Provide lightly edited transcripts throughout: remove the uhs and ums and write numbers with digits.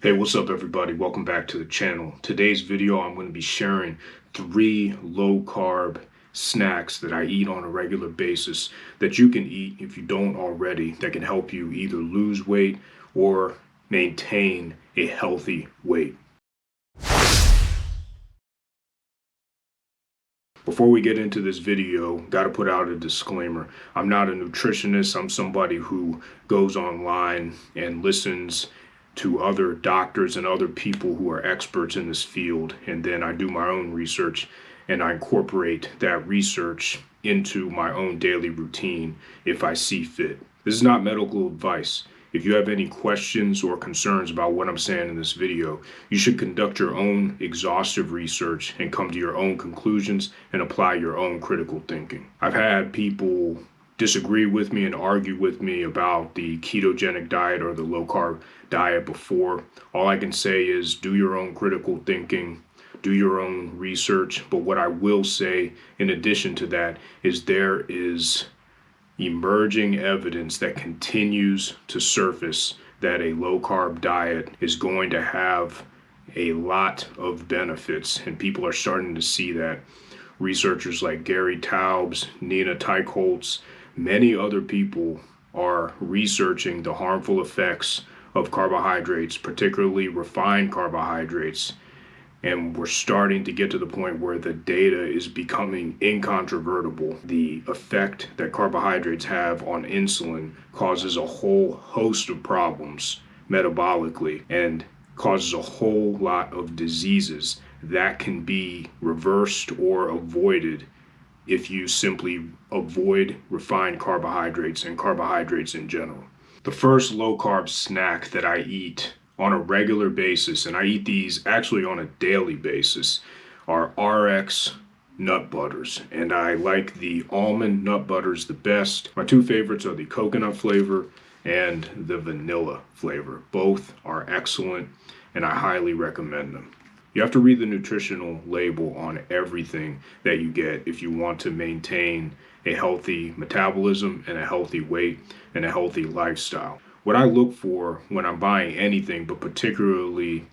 Hey, what's up everybody? Welcome back to the channel. Today's video, I'm going to be sharing 3 low-carb snacks that I eat on a regular basis that you can eat if you don't already, that can help you either lose weight or maintain a healthy weight. Before we get into this video, got to put out a disclaimer. I'm not a nutritionist. I'm somebody who goes online and listens to other doctors and other people who are experts in this field, and then I do my own research and I incorporate that research into my own daily routine if I see fit. This is not medical advice. If you have any questions or concerns about what I'm saying in this video, you should conduct your own exhaustive research and come to your own conclusions and apply your own critical thinking. I've had people disagree with me and argue with me about the ketogenic diet or the low carb diet before. All I can say is do your own critical thinking, do your own research. But what I will say in addition to that is there is emerging evidence that continues to surface that a low carb diet is going to have a lot of benefits, and people are starting to see that. Researchers like Gary Taubes, Nina Teicholz, many other people are researching the harmful effects of carbohydrates, particularly refined carbohydrates. And we're starting to get to the point where the data is becoming incontrovertible. The effect that carbohydrates have on insulin causes a whole host of problems metabolically and causes a whole lot of diseases that can be reversed or avoided if you simply avoid refined carbohydrates and carbohydrates in general. The first low-carb snack that I eat on a regular basis, and I eat these actually on a daily basis, are RX nut butters. And I like the almond nut butters the best. My 2 favorites are the coconut flavor and the vanilla flavor. Both are excellent, and I highly recommend them. You have to read the nutritional label on everything that you get if you want to maintain a healthy metabolism and a healthy weight and a healthy lifestyle. What I look for when I'm buying anything, but particularly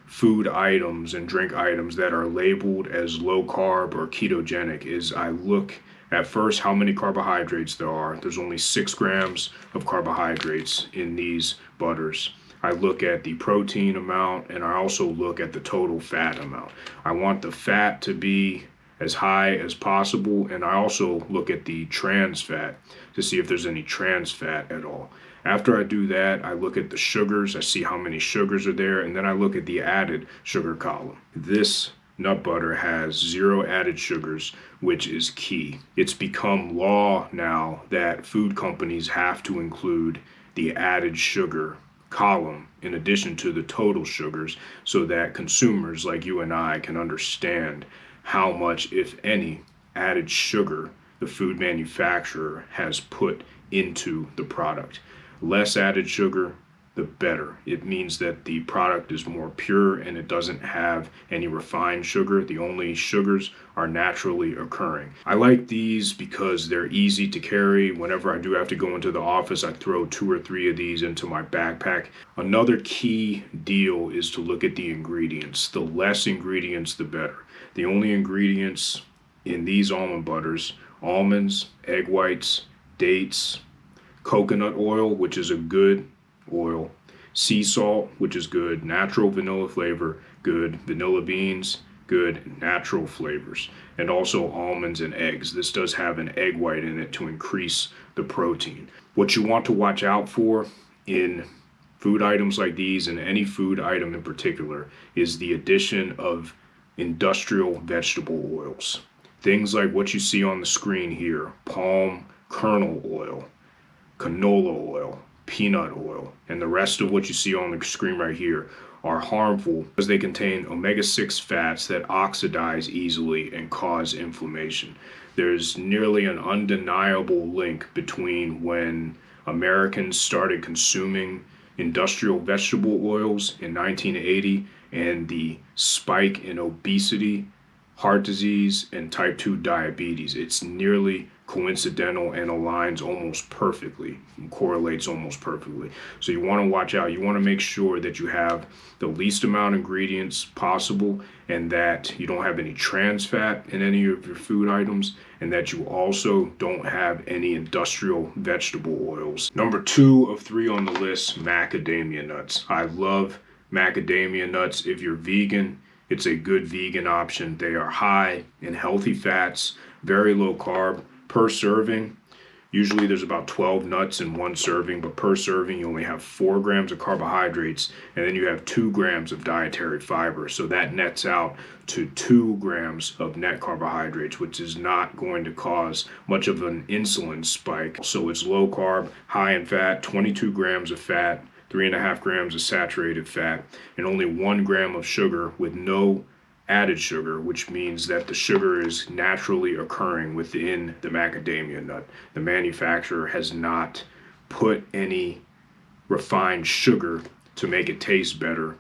food items and drink items that are labeled as low carb or ketogenic, is I look at first how many carbohydrates there are. There's only 6 grams of carbohydrates in these butters. I look at the protein amount, and I also look at the total fat amount. I want the fat to be as high as possible, and I also look at the trans fat to see if there's any trans fat at all. After I do that, I look at the sugars. I see how many sugars are there, and then I look at the added sugar column. This nut butter has 0 added sugars, which is key. It's become law now that food companies have to include the added sugar column in addition to the total sugars, so that consumers like you and I can understand how much, if any, added sugar the food manufacturer has put into the product. Less added sugar, the better. It means that the product is more pure and it doesn't have any refined sugar. The only sugars are naturally occurring. I like these because they're easy to carry. Whenever I do have to go into the office, I throw 2 or 3 of these into my backpack. Another key deal is to look at the ingredients. The less ingredients, the better. The only ingredients in these almond butters: almonds, egg whites, dates, coconut oil, which is a good oil, sea salt, which is good, natural vanilla flavor, good, vanilla beans, good, natural flavors, and also almonds and eggs. This does have an egg white in it to increase the protein. What you want to watch out for in food items like these, and any food item in particular, is the addition of industrial vegetable oils. Things like what you see on the screen here: palm kernel oil, canola oil, peanut oil, and the rest of what you see on the screen right here are harmful because they contain omega-6 fats that oxidize easily and cause inflammation. There's nearly an undeniable link between when Americans started consuming industrial vegetable oils in 1980 and the spike in obesity, heart disease, and type 2 diabetes. It's nearly coincidental and aligns almost perfectly, correlates almost perfectly. So you want to watch out. You want to make sure that you have the least amount of ingredients possible, and that you don't have any trans fat in any of your food items, and that you also don't have any industrial vegetable oils. Number 2 of 3 on the list, macadamia nuts. I love macadamia nuts. If you're vegan, it's a good vegan option. They are high in healthy fats, very low carb. Per serving, usually there's about 12 nuts in one serving, but per serving you only have 4 grams of carbohydrates, and then you have 2 grams of dietary fiber. So that nets out to 2 grams of net carbohydrates, which is not going to cause much of an insulin spike. So it's low carb, high in fat, 22 grams of fat, 3.5 grams of saturated fat, and only 1 gram of sugar with no added sugar, which means that the sugar is naturally occurring within the macadamia nut. The manufacturer has not put any refined sugar to make it taste better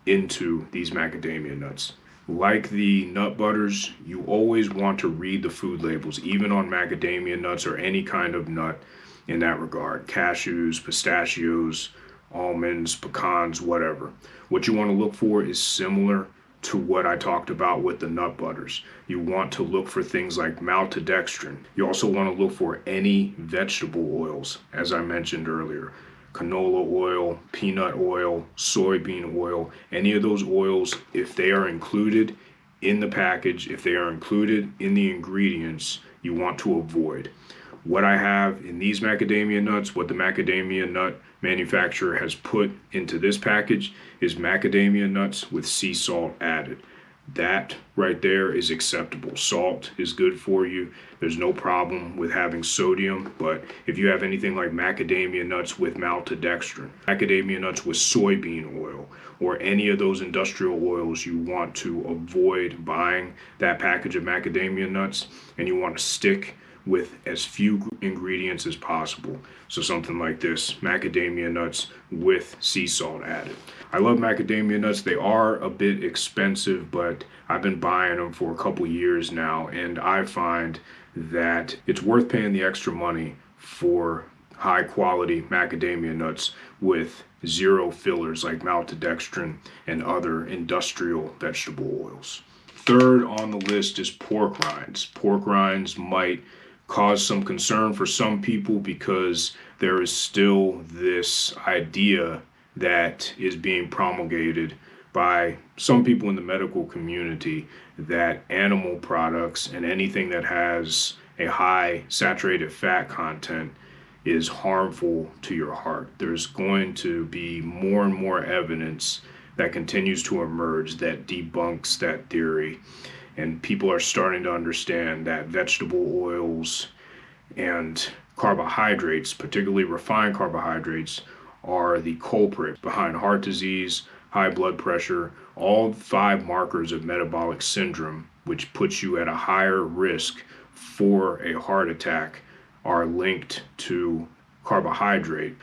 into these macadamia nuts. Like the nut butters, you always want to read the food labels, even on macadamia nuts or any kind of nut in that regard. Cashews, pistachios, almonds, pecans, whatever. What you want to look for is similar to what I talked about with the nut butters. You want to look for things like maltodextrin. You also want to look for any vegetable oils, as I mentioned earlier. Canola oil, peanut oil, soybean oil, any of those oils, if they are included in the package, if they are included in the ingredients, you want to avoid. What I have in these macadamia nuts, what the macadamia nut manufacturer has put into this package, is macadamia nuts with sea salt added. That right there is acceptable. Salt is good for you. There's no problem with having sodium, but if you have anything like macadamia nuts with maltodextrin, macadamia nuts with soybean oil, or any of those industrial oils, you want to avoid buying that package of macadamia nuts, and you want to stick with as few ingredients as possible. So something like this, macadamia nuts with sea salt added. I love macadamia nuts. They are a bit expensive, but I've been buying them for a couple years now, and I find that it's worth paying the extra money for high quality macadamia nuts with zero fillers like maltodextrin and other industrial vegetable oils. Third on the list is pork rinds. Pork rinds might cause some concern for some people because there is still this idea that is being promulgated by some people in the medical community that animal products and anything that has a high saturated fat content is harmful to your heart. There's going to be more and more evidence that continues to emerge that debunks that theory. And people are starting to understand that vegetable oils and carbohydrates, particularly refined carbohydrates, are the culprit behind heart disease, high blood pressure, all 5 markers of metabolic syndrome, which puts you at a higher risk for a heart attack, are linked to carbohydrate.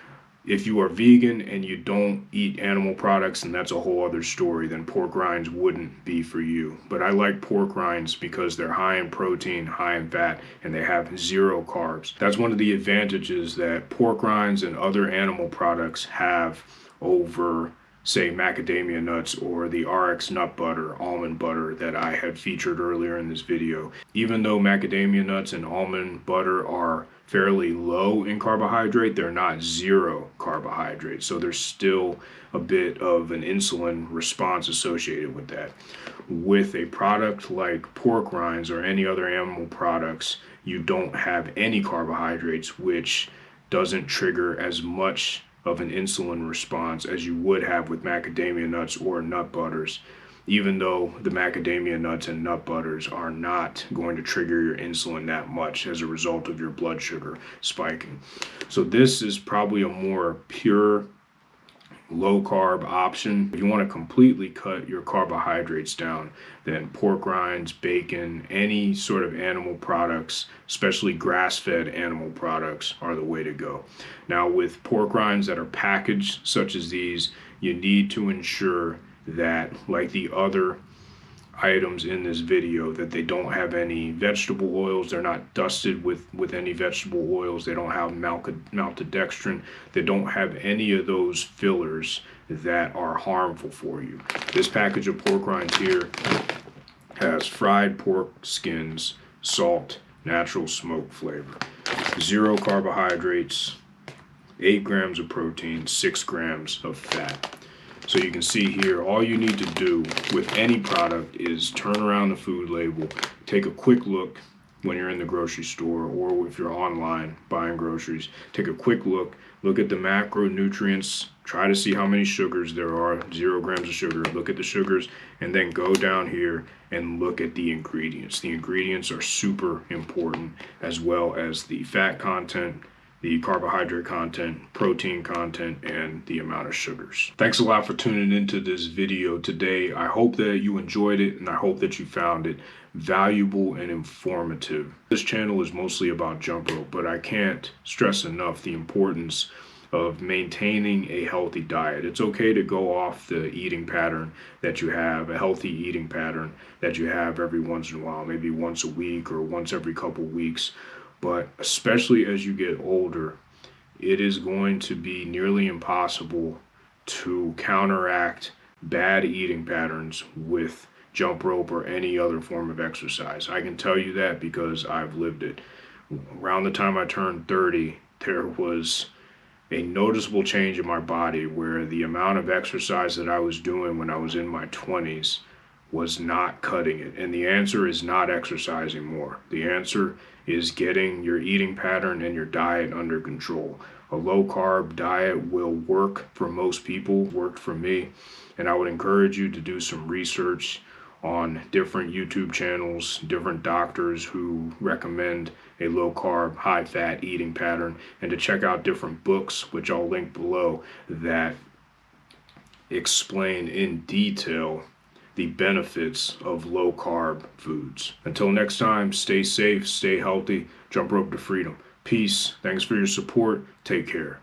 If you are vegan and you don't eat animal products, and that's a whole other story, then pork rinds wouldn't be for you. But I like pork rinds because they're high in protein, high in fat, and they have 0 carbs. That's one of the advantages that pork rinds and other animal products have over, say, macadamia nuts or the RX nut butter, almond butter that I had featured earlier in this video. Even though macadamia nuts and almond butter are fairly low in carbohydrate, they're not 0 carbohydrate. So there's still a bit of an insulin response associated with that. With a product like pork rinds or any other animal products, you don't have any carbohydrates, which doesn't trigger as much of an insulin response as you would have with macadamia nuts or nut butters, even though the macadamia nuts and nut butters are not going to trigger your insulin that much as a result of your blood sugar spiking. So this is probably a more pure, low carb option. If you want to completely cut your carbohydrates down, then pork rinds, bacon, any sort of animal products, especially grass-fed animal products, are the way to go. Now with pork rinds that are packaged such as these, you need to ensure that, like the other items in this video that they don't have any vegetable oils. They're not dusted with any vegetable oils. They don't have maltodextrin. They don't have any of those fillers that are harmful for you. This package of pork rinds here has fried pork skins, salt, natural smoke flavor, 0 carbohydrates, 8 grams of protein, 6 grams of fat. So you can see here, all you need to do with any product is turn around the food label, take a quick look when you're in the grocery store or if you're online buying groceries. Take a quick look at the macronutrients, try to see how many sugars there are, 0 grams of sugar, look at the sugars, and then go down here and look at the ingredients. The ingredients are super important, as well as the fat content, the carbohydrate content, protein content, and the amount of sugars. Thanks a lot for tuning into this video today. I hope that you enjoyed it, and I hope that you found it valuable and informative. This channel is mostly about jump rope, but I can't stress enough the importance of maintaining a healthy diet. It's okay to go off the eating pattern that you have, a healthy eating pattern that you have every once in a while, maybe once a week or once every couple weeks. But especially as you get older, it is going to be nearly impossible to counteract bad eating patterns with jump rope or any other form of exercise. I can tell you that because I've lived it. Around the time I turned 30, there was a noticeable change in my body where the amount of exercise that I was doing when I was in my 20s was not cutting it. And the answer is not exercising more. The answer is getting your eating pattern and your diet under control. A low carb diet will work for most people, worked for me, and I would encourage you to do some research on different YouTube channels, different doctors who recommend a low carb, high fat eating pattern, and to check out different books, which I'll link below, that explain in detail the benefits of low carb foods. Until next time, stay safe, stay healthy, jump rope to freedom. Peace. Thanks for your support. Take care.